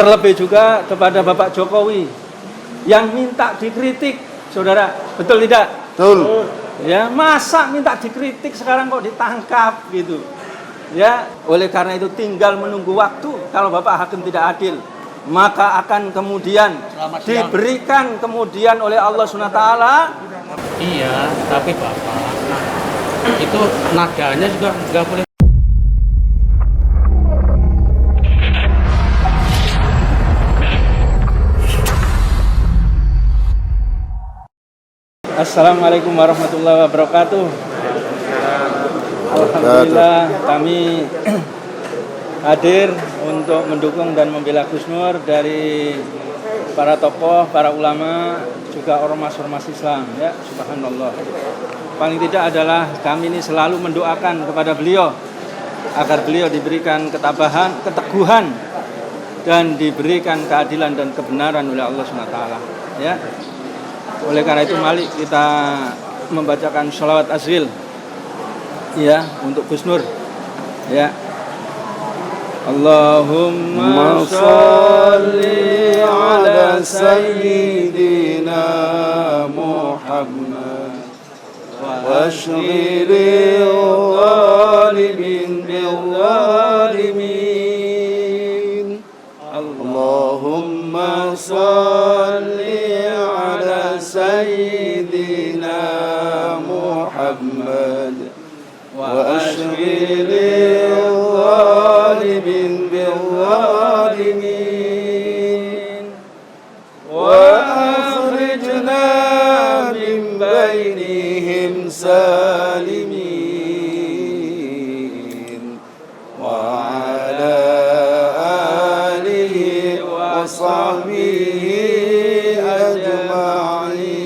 Terlebih juga kepada Bapak Jokowi yang minta dikritik, saudara. Betul tidak? Betul. Ya, masa minta dikritik sekarang kok ditangkap gitu. Ya, oleh karena itu tinggal menunggu waktu. Kalau Bapak Hakim tidak adil, maka akan kemudian diberikan kemudian oleh Allah SWT. Iya, tapi Bapak itu nadanya juga nggak boleh. Assalamualaikum warahmatullahi wabarakatuh. Alhamdulillah kami hadir untuk mendukung dan membela Gus Nur dari para tokoh, para ulama, juga ormas-ormas Islam, ya, subhanallah. Paling tidak adalah kami ini selalu mendoakan kepada beliau agar beliau diberikan ketabahan, keteguhan, dan diberikan keadilan dan kebenaran oleh Allah SWT, ya. Oleh karena itu mari kita membacakan sholawat azhil, ya, untuk Gus Nur, ya. Allahumma sholli ala sayyidina Muhammad wa ashghilil zalimin bil zalimin. Allahumma sholli ala sayyidina Muhammad wa ashghilil zalimin bil zalimin wa akhrijna min bainihim salimin wa ala alihi wa sahbihi ajma'in.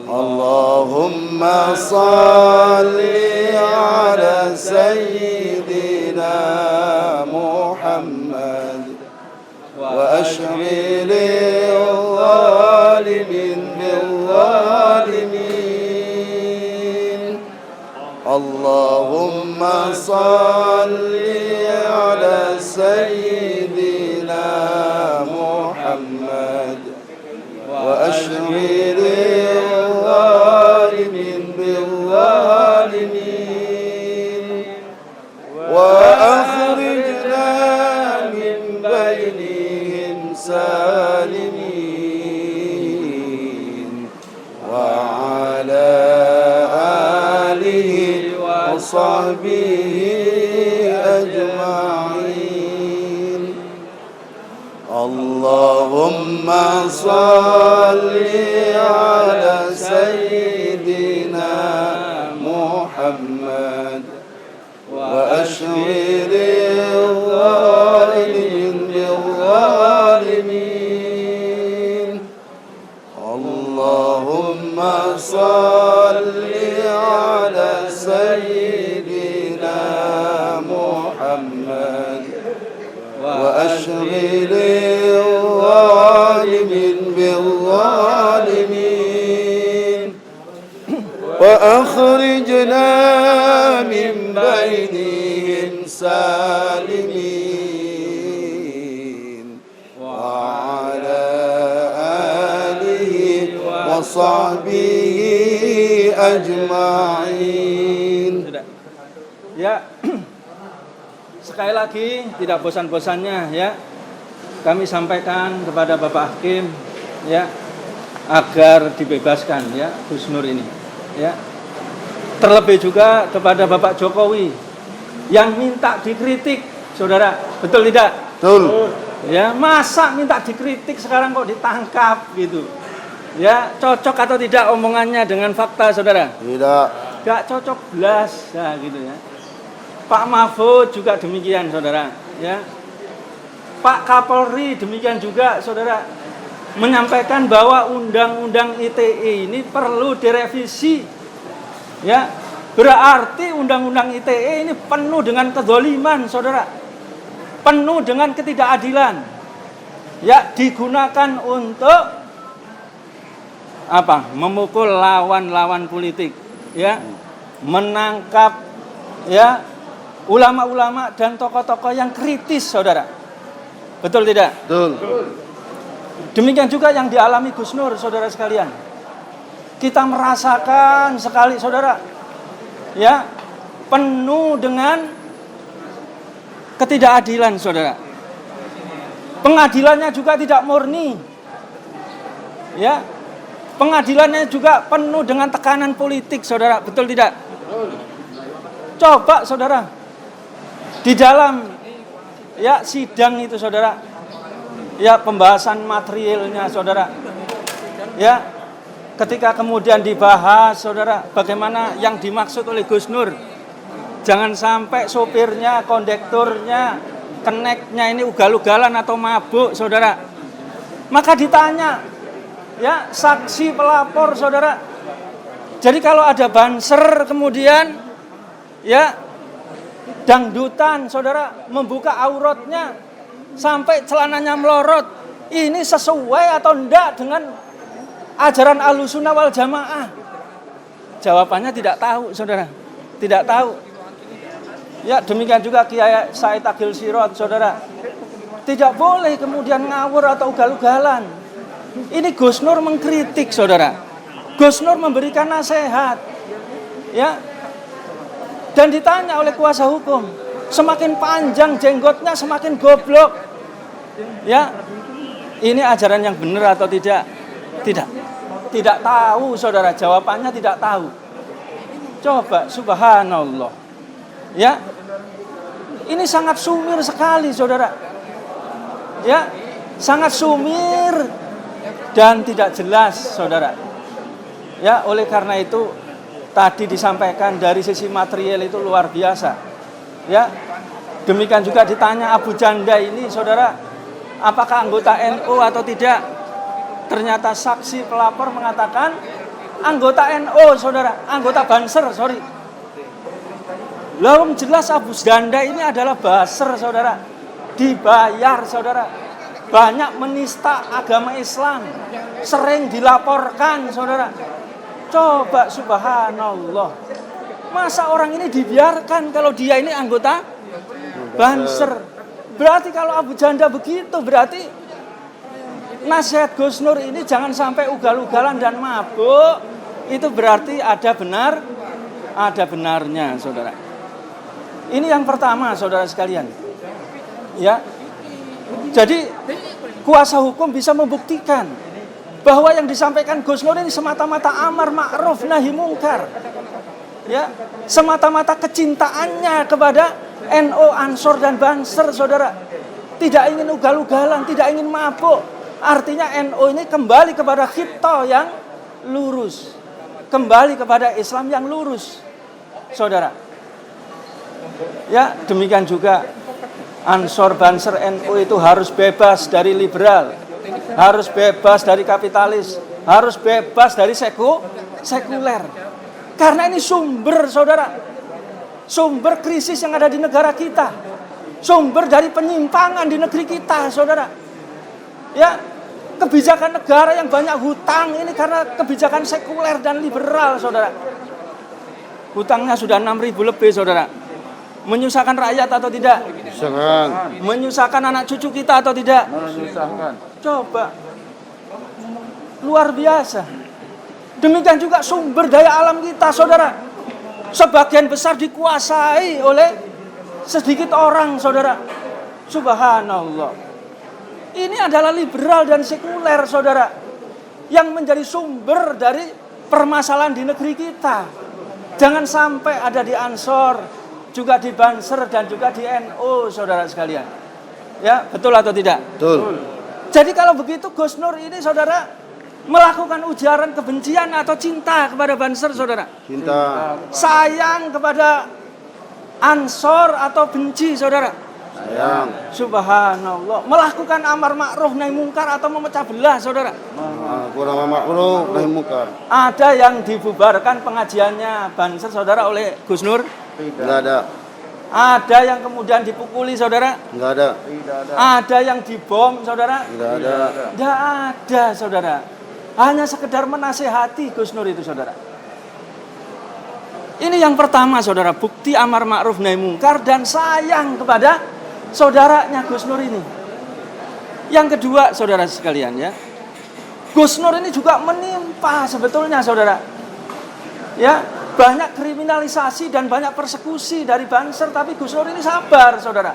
Allahumma salli ala sayyidina Muhammad wa ashghilil zalimin bil zalimin. Allahumma salli ala sayyidina Muhammad wa ashghilil zalimin bil zalimin wa akhrijna min bainihim salimin wa ala alihi wa sahbihi ajma'in. Allahumma salli ala sayyidina Muhammad wa ashghilil zalimin bil zalimin. Allahumma salli ala sayyidina Muhammad wa ashghilil zalimin bil zalimin wa akhrijna min bainihim salimin wa ala alihi wa sahbihi ajma'in. Ya, sekali lagi tidak bosan-bosannya, ya, kami sampaikan kepada Bapak Hakim, ya, agar dibebaskan, ya, Gus Nur ini, ya. Terlebih juga kepada Bapak Jokowi yang minta dikritik, saudara. Betul tidak? Betul. Ya, masa minta dikritik sekarang kok ditangkap gitu. Ya, cocok atau tidak omongannya dengan fakta, saudara? Tidak. Gak cocok belas, ya, gitu, ya. Pak Mahfud juga demikian, saudara, ya. Pak Kapolri demikian juga, saudara, menyampaikan bahwa undang-undang ITE ini perlu direvisi, ya. Berarti undang-undang ITE ini penuh dengan kezaliman, saudara, penuh dengan ketidakadilan, ya, digunakan untuk apa? Memukul lawan-lawan politik, ya, menangkap, ya, ulama-ulama dan tokoh-tokoh yang kritis, saudara. Betul tidak? Betul. Demikian juga yang dialami Gus Nur, saudara sekalian. Kita merasakan sekali, saudara, ya, penuh dengan ketidakadilan, saudara. Pengadilannya juga tidak murni, ya. Pengadilannya juga penuh dengan tekanan politik, saudara. Betul tidak? Coba, saudara, di dalam ya sidang itu, saudara, ya pembahasan materialnya, saudara, ya ketika kemudian dibahas, saudara, bagaimana yang dimaksud oleh Gus Nur, jangan sampai sopirnya, kondekturnya, keneknya ini ugal-ugalan atau mabuk, saudara. Maka ditanya, ya, saksi pelapor, saudara. Jadi kalau ada banser kemudian, ya, dangdutan, saudara, membuka auratnya sampai celananya melorot, ini sesuai atau enggak dengan ajaran Ahlussunnah wal Jamaah? Jawabannya tidak tahu, saudara. Tidak tahu. Ya, demikian juga Kiai Said Agil Sirot, saudara. Tidak boleh kemudian ngawur atau ugal-ugalan. Ini Gus Nur mengkritik, saudara. Gus Nur memberikan nasihat, ya. Dan ditanya oleh kuasa hukum, semakin panjang jenggotnya semakin goblok. Ya, ini ajaran yang benar atau tidak? Tidak. Tidak tahu, saudara. Jawabannya tidak tahu. Coba, subhanallah. Ya, ini sangat sumir sekali, saudara. Ya, sangat sumir dan tidak jelas, saudara. Ya, oleh karena itu tadi disampaikan dari sisi material itu luar biasa. Ya, demikian juga ditanya Abu Janda ini, saudara, apakah anggota NU atau tidak? Ternyata saksi pelapor mengatakan anggota NU, saudara, anggota Banser, sorry. Lalu jelas Abu Janda ini adalah baser, saudara, dibayar, saudara, banyak menista agama Islam, sering dilaporkan, saudara. Coba, subhanallah, masa orang ini dibiarkan kalau dia ini anggota Banser? Berarti kalau Abu Janda begitu, berarti nasihat Gus Nur ini jangan sampai ugal-ugalan dan mabuk. Itu berarti ada benarnya, saudara. Ini yang pertama, saudara sekalian. Ya, jadi kuasa hukum bisa membuktikan bahwa yang disampaikan Gus Nur ini semata-mata amar ma'ruf nahi mungkar. Ya, semata-mata kecintaannya kepada NU, Ansor dan Banser, saudara. Tidak ingin ugal-ugalan, tidak ingin mabuk. Artinya NU ini kembali kepada khitah yang lurus, kembali kepada Islam yang lurus, saudara. Ya, demikian juga Ansor, Banser, NU itu harus bebas dari liberal, harus bebas dari kapitalis, harus bebas dari sekuler. Karena ini sumber, saudara, sumber krisis yang ada di negara kita, sumber dari penyimpangan di negeri kita, saudara. Ya, kebijakan negara yang banyak hutang ini karena kebijakan sekuler dan liberal, saudara. Hutangnya sudah 6.000 lebih, saudara. Menyusahkan rakyat atau tidak? Menyusahkan. Menyusahkan anak cucu kita atau tidak? Menyusahkan. Coba. Luar biasa. Demikian juga sumber daya alam kita, saudara. Sebagian besar dikuasai oleh sedikit orang, saudara. Subhanallah. Ini adalah liberal dan sekuler, saudara, yang menjadi sumber dari permasalahan di negeri kita. Jangan sampai ada di Ansor, juga di Banser dan juga di NU, saudara sekalian. Ya, betul atau tidak? Betul. Jadi kalau begitu Gus Nur ini, saudara, melakukan ujaran kebencian atau cinta kepada Banser, saudara. Cinta. Sayang kepada Ansor atau benci, saudara. Sayang. Subhanallah. Melakukan amar ma'ruf nahi mungkar atau memecah belah, saudara. Kurang makruh nahi mungkar. Ada yang dibubarkan pengajiannya Banser, saudara, oleh Gus Nur? Enggak ada. Ada yang kemudian dipukuli, saudara? Enggak ada. Ada yang dibom, saudara? Enggak ada. Tidak ada, saudara. Hanya sekedar menasehati Gus Nur itu, saudara. Ini yang pertama, saudara, bukti amar ma'ruf nahi mungkar dan sayang kepada saudaranya Gus Nur ini. Yang kedua, saudara sekalian ya, Gus Nur ini juga menimpa sebetulnya saudara. Ya, banyak kriminalisasi dan banyak persekusi dari Banser, tapi Gus Nur ini sabar saudara.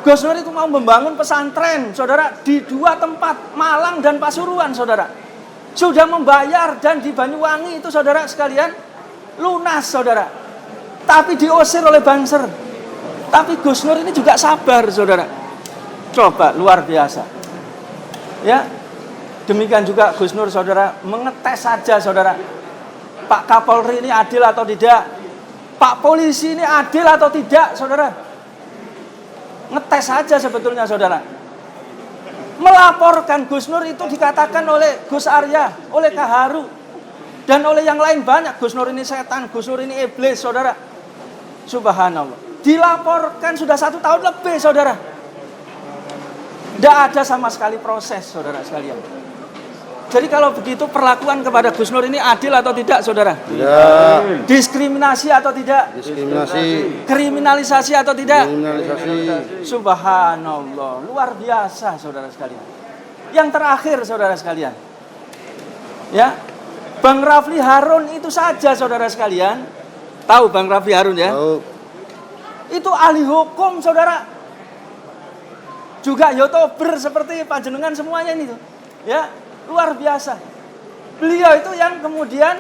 Gus Nur itu mau membangun pesantren saudara di 2 tempat, Malang dan Pasuruan saudara. Sudah membayar dan di Banyuwangi itu saudara sekalian lunas saudara. Tapi diusir oleh Banser. Tapi Gus Nur ini juga sabar saudara. Coba luar biasa. Ya. Demikian juga Gus Nur saudara mengetes saja saudara. Pak Kapolri ini adil atau tidak? Pak polisi ini adil atau tidak saudara? Ngetes saja sebetulnya saudara. Melaporkan Gus Nur itu dikatakan oleh Gus Arya, oleh Kaharu, dan oleh yang lain banyak. Gus Nur ini setan, Gus Nur ini iblis saudara. Subhanallah. Dilaporkan sudah 1 tahun lebih saudara. Tidak ada sama sekali proses saudara sekalian. Jadi kalau begitu perlakuan kepada Gus Nur ini adil atau tidak saudara? Tidak. Diskriminasi atau tidak? Diskriminasi. Kriminalisasi atau tidak? Kriminalisasi. Subhanallah, luar biasa saudara sekalian. Yang terakhir saudara sekalian, ya, Bang Rafli Harun itu saja saudara sekalian. Tahu Bang Rafli Harun ya? Tahu. Itu ahli hukum saudara. Juga YouTuber seperti panjenengan semuanya ini tuh. Ya, luar biasa. Beliau itu yang kemudian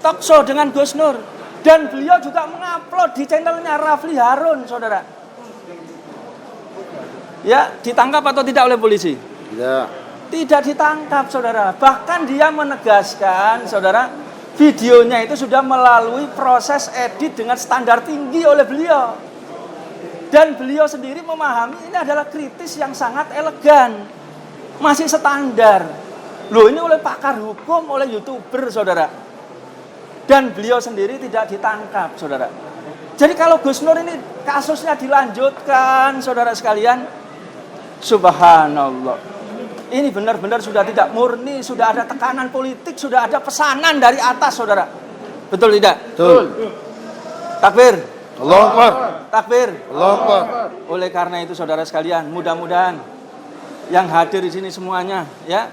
talk show dengan Gus Nur. Dan beliau juga mengupload di channelnya Rafli Harun saudara. Ya, ditangkap atau tidak oleh polisi? Tidak. Tidak ditangkap saudara. Bahkan dia menegaskan saudara, videonya itu sudah melalui proses edit dengan standar tinggi oleh beliau. Dan beliau sendiri memahami ini adalah kritis yang sangat elegan. Masih standar. Loh, ini oleh pakar hukum, oleh YouTuber saudara. Dan beliau sendiri tidak ditangkap saudara. Jadi kalau Gus Nur ini kasusnya dilanjutkan saudara sekalian, subhanallah, ini benar-benar sudah tidak murni, sudah ada tekanan politik, sudah ada pesanan dari atas saudara. Betul tidak? Betul. Takbir. Allahu Akbar. Takbir. Allahu Akbar. Oleh karena itu saudara sekalian, mudah-mudahan yang hadir di sini semuanya ya,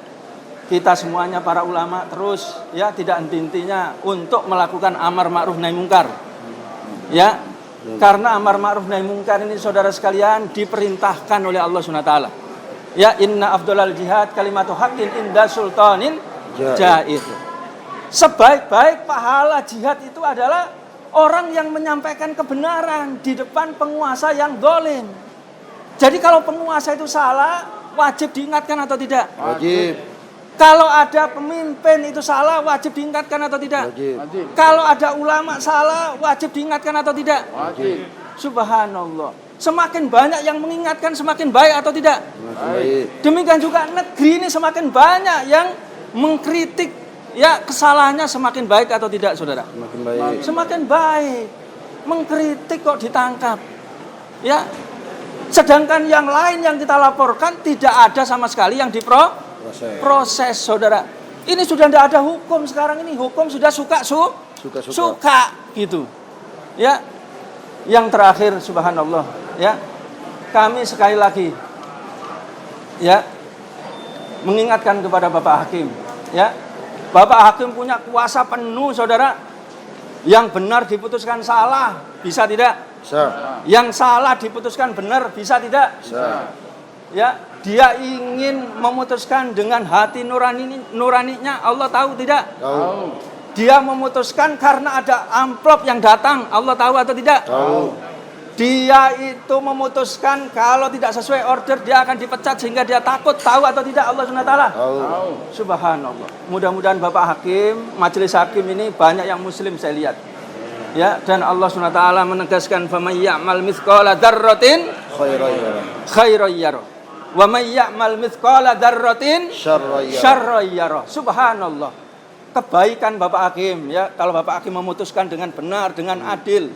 kita semuanya para ulama terus ya tidak henti-hentinya untuk melakukan amar ma'ruf nahi mungkar. Ya. Karena amar ma'ruf nahi mungkar ini saudara sekalian diperintahkan oleh Allah Subhanahu wa taala. Ya, inna afdhalal jihad kalimatu haqqin inda sultanin jaid. Sebaik-baik pahala jihad itu adalah orang yang menyampaikan kebenaran di depan penguasa yang zalim. Jadi kalau penguasa itu salah, wajib diingatkan atau tidak? Wajib. Kalau ada pemimpin itu salah, wajib diingatkan atau tidak? Wajib. Kalau ada ulama salah, wajib diingatkan atau tidak? Wajib. Subhanallah. Semakin banyak yang mengingatkan semakin baik atau tidak? Baik. Demikian juga negeri ini semakin banyak yang mengkritik, ya kesalahannya semakin baik atau tidak saudara? Semakin baik. Semakin baik. Mengkritik kok ditangkap. Ya. Sedangkan yang lain yang kita laporkan tidak ada sama sekali yang proses saudara. Ini sudah tidak ada hukum sekarang ini. Hukum sudah suka gitu. Ya. Yang terakhir subhanallah ya. Kami sekali lagi ya mengingatkan kepada Bapak Hakim ya. Bapak Hakim punya kuasa penuh saudara. Yang benar diputuskan salah, bisa tidak? Bisa. Yang salah diputuskan benar, bisa tidak? Bisa. Ya, dia ingin memutuskan dengan hati nuraninya, Allah tahu tidak? Tahu. Dia memutuskan karena ada amplop yang datang, Allah tahu atau tidak? Tahu. Dia itu memutuskan kalau tidak sesuai order dia akan dipecat sehingga dia takut, tahu atau tidak Allah SWT? Tahu. Subhanallah. Mudah-mudahan Bapak Hakim, majelis hakim ini banyak yang muslim saya lihat. Ya, dan Allah SWT menegaskan faman ya'mal mithqala dzarratin khairan yarah. Wa may ya'mal mithqala dzarratin syarran yarah. Subhanallah. Kebaikan Bapak Hakim ya, kalau Bapak Hakim memutuskan dengan benar, dengan adil,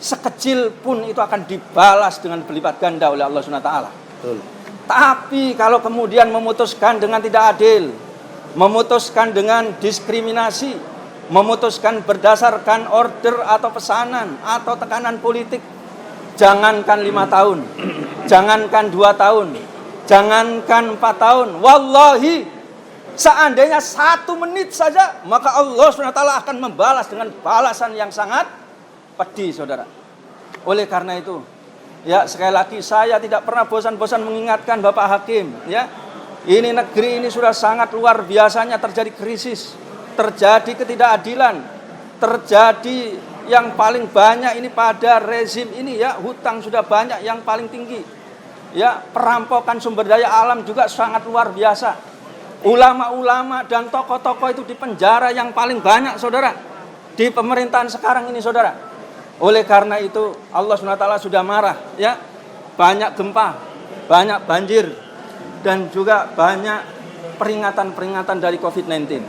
sekecil pun itu akan dibalas dengan berlipat ganda oleh Allah SWT. Betul. Tapi kalau kemudian memutuskan dengan tidak adil, memutuskan dengan diskriminasi, memutuskan berdasarkan order atau pesanan atau tekanan politik, jangankan 5 tahun, jangankan 2 tahun, Jangankan 4 tahun, wallahi seandainya 1 menit saja, maka Allah SWT akan membalas dengan balasan yang sangat pedih, saudara. Oleh karena itu, ya sekali lagi saya tidak pernah bosan-bosan mengingatkan Bapak Hakim, ya. Ini negeri ini sudah sangat luar biasanya terjadi krisis, terjadi ketidakadilan, terjadi yang paling banyak ini pada rezim ini, ya. Hutang sudah banyak yang paling tinggi. Ya, perampokan sumber daya alam juga sangat luar biasa. Ulama-ulama dan tokoh-tokoh itu di penjara yang paling banyak, saudara, di pemerintahan sekarang ini, saudara. Oleh karena itu Allah SWT sudah marah, ya. Banyak gempa, banyak banjir, dan juga banyak peringatan-peringatan dari COVID-19.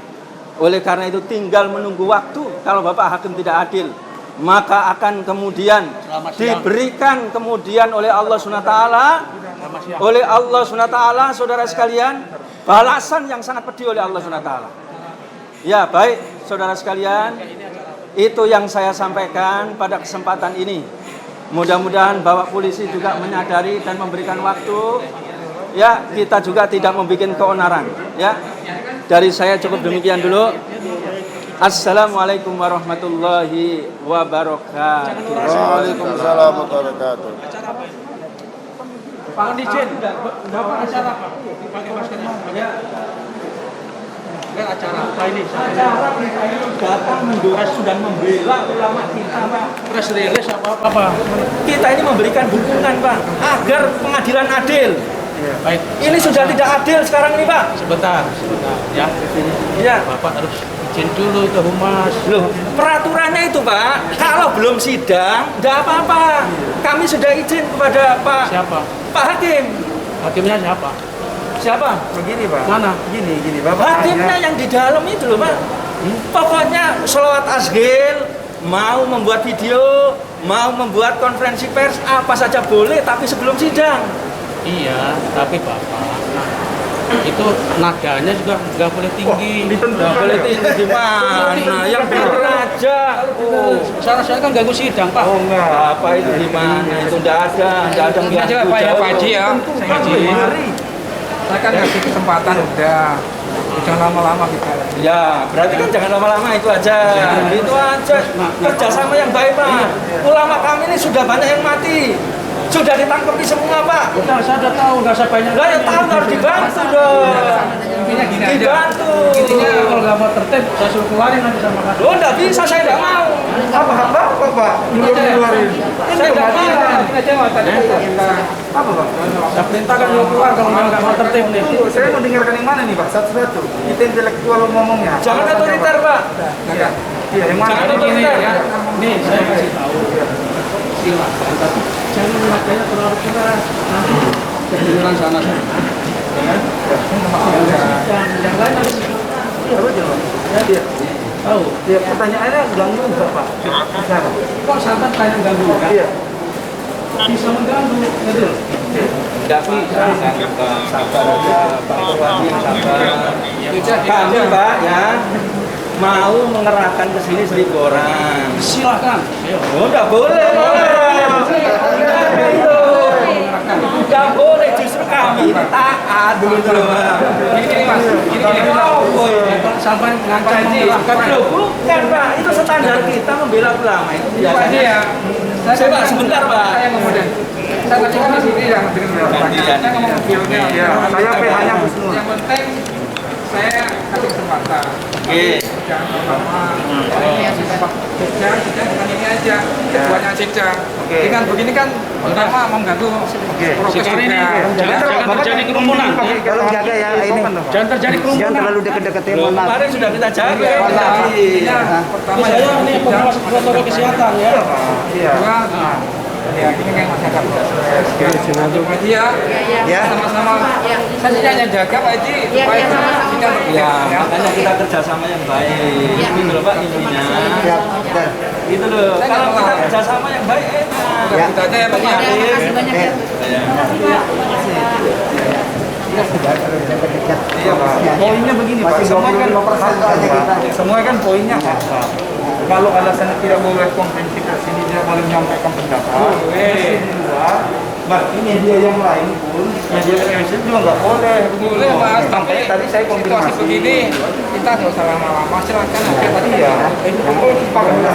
Oleh karena itu tinggal menunggu waktu. Kalau Bapak Hakim tidak adil, maka akan kemudian diberikan kemudian oleh Allah SWT, saudara sekalian, balasan yang sangat pedih oleh Allah SWT. Ya, baik saudara sekalian, itu yang saya sampaikan pada kesempatan ini. Mudah-mudahan Bapak Polisi juga menyadari dan memberikan waktu, ya. Kita juga tidak membuat keonaran, ya. Dari saya cukup demikian dulu. Assalamualaikum warahmatullahi wabarakatuh. Waalaikumsalam warahmatullahi wabarakatuh. Pak izin, Bapak acara apa? Pakai maskernya. Ya. Kan acara apa ini? Acara kita ini datang mendorong dan membela ulama kita, Pak. Press release apa? Kita ini memberikan dukungan, Pak, agar pengadilan adil. Baik. Ini sudah tidak adil sekarang ini, Pak. Sebentar. Ya. Ya. Bapak harus izin dulu ke humas. Loh, peraturannya itu, Pak, kalau belum sidang, tidak apa-apa. Kami sudah izin kepada Pak. Siapa? Pak Hakim. Hakimnya siapa? Siapa? Begini Pak. Mana? Gini Bapak Hakimnya yang di dalam itu loh, Pak. Pokoknya sholawat asghil, mau membuat video, mau membuat konferensi pers, apa saja boleh, tapi sebelum sidang. Iya, tapi Bapak itu nadanya juga nggak boleh tinggi. Nggak boleh tinggi gimana? Yang bener aja. Saya kan ganggu sidang, Pak. Oh enggak, apa itu gimana? Itu enggak ada yang Ini aja Pak ya, Pak Haji ya. Saya izin. Saya kan kasih kesempatan udah. Jangan lama-lama kita. Ya, berarti kan jangan lama-lama itu aja. Itu aja. Kerjasama yang baik, Pak. Ulama kami ini sudah banyak yang mati. Sudah ditangkap di semua, Pak. Udah, saya udah tahu, nggak usah banyak. Lah ya tahu harus dibantu dong. Intinya gini aja. Dibantu. Intinya kalau nggak mau tertib, saya suruh keluarin nanti sama Mas. Oh, enggak bisa, saya enggak mau. Apa Pak? Keluarin. Saya enggak mau. Aja Pak tadi kita. Apa Pak? Saya perintahkan lu keluar kalau nggak mau tertib nih. Saya mau dengarkan yang mana nih Pak? Satu-satu. Kita intelektual ngomongnya. Jangan otoriter, Pak. Iya. Iya, yang mana? Jangan Ini otoriter. ya. Nih, saya kasih tahu. Silakan, tapi jangan makanya terlalu keras. Nanti kedengeran sana sana. Ya. Yang lain harus Apa jawab? Iya. tahu. Ya, pertanyaannya ganggu enggak Pak? Bicara. Kok sahabat tanya ganggu kan? Iya. Bisa mengganggu, betul. Enggak bisa, sabar aja, Pak Bupati, sabar. Kami, Pak, ya, mau mengerahkan ke sini 1.000 orang. Silakan. Ayo. Oh, enggak boleh. Enggak boleh, justru kami ini taat dulu. Gini Mas, gini. Sampai ngancam mengerahkan. Loh, bukan, Pak. Itu standar kita membela ulama itu biasanya. ya. Saya, Pak, sebentar, Pak. Saya kemudian. Saya tadi kan di sini yang dengan Gantian. saya ngomong filmnya. Ya, saya PH-nya Gus Nur. Yang penting saya kasih kesempatan. Oke. Jangan pertama. Jangan bukan ini aja. Keduanya aja. Dengan begini kan pertama mengganggu proses Sekarang ini juga. jangan terjadi kerumunan. Tolong jaga ya ini. Jangan terjadi kerumunan. Jangan terlalu dekat-dekat ya, Loh, mohon maaf. kemarin sudah kita jaga. Intinya pertama Saya ini pengawas protokol kesehatan ya. Iya. Ya, ini yang masyarakat. Terima kasih ya. Ya. Sama-sama. Saya tidak hanya jaga Pak Haji supaya kita Ya, makanya kita kerjasama yang baik. Gitu loh, Pak, intinya. Siap. Bentar. Gitu loh. Kalau kita kerjasama yang baik, enak. Ya. kita aja ya Pak Haji. Iya, Pak. Poinnya begini Pak, Masih semua kan 25% aja kita. semua kan poinnya Pak. Kalau alasannya tidak boleh konferensi pers ini tidak boleh menyampaikan pendapat, di luar Nah, ini media yang lain pun, media televisi juga nggak boleh. Boleh Mas, tapi Makanya tadi saya situasi konfirmasi. begini kita nggak usah lama-lama, silakan aja tadi Iya. Di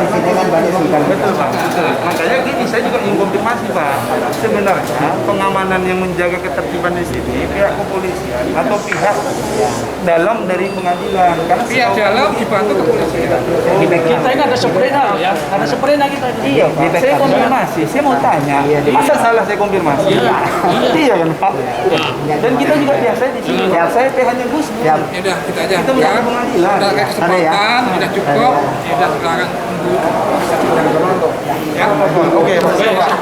sini kan banyak sultan. Betul Pak. Makanya gini, saya juga ingin konfirmasi Pak. Sebenarnya pengamanan yang menjaga ketertiban di sini pihak kepolisian atau pihak dalam dari pengadilan. Karena pihak dalam dibantu kepolisian. Kita ini ada sprena loh ya, ada sprena kita. Iya Pak, saya konfirmasi, saya mau tanya, masa salah saya konfirmasi? Iya kan Pak? Dan kita juga biasa di sini, Pak. Saya PH-nya Gus. Ya udah kita aja. Kita Ya. menjaga pengadilan. Udah kayak kesempatan, udah cukup. Ya udah silakan tunggu. Ya. Oke,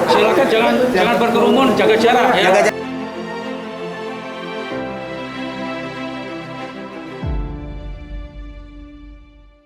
Silakan jangan berkerumun, jaga jarak ya.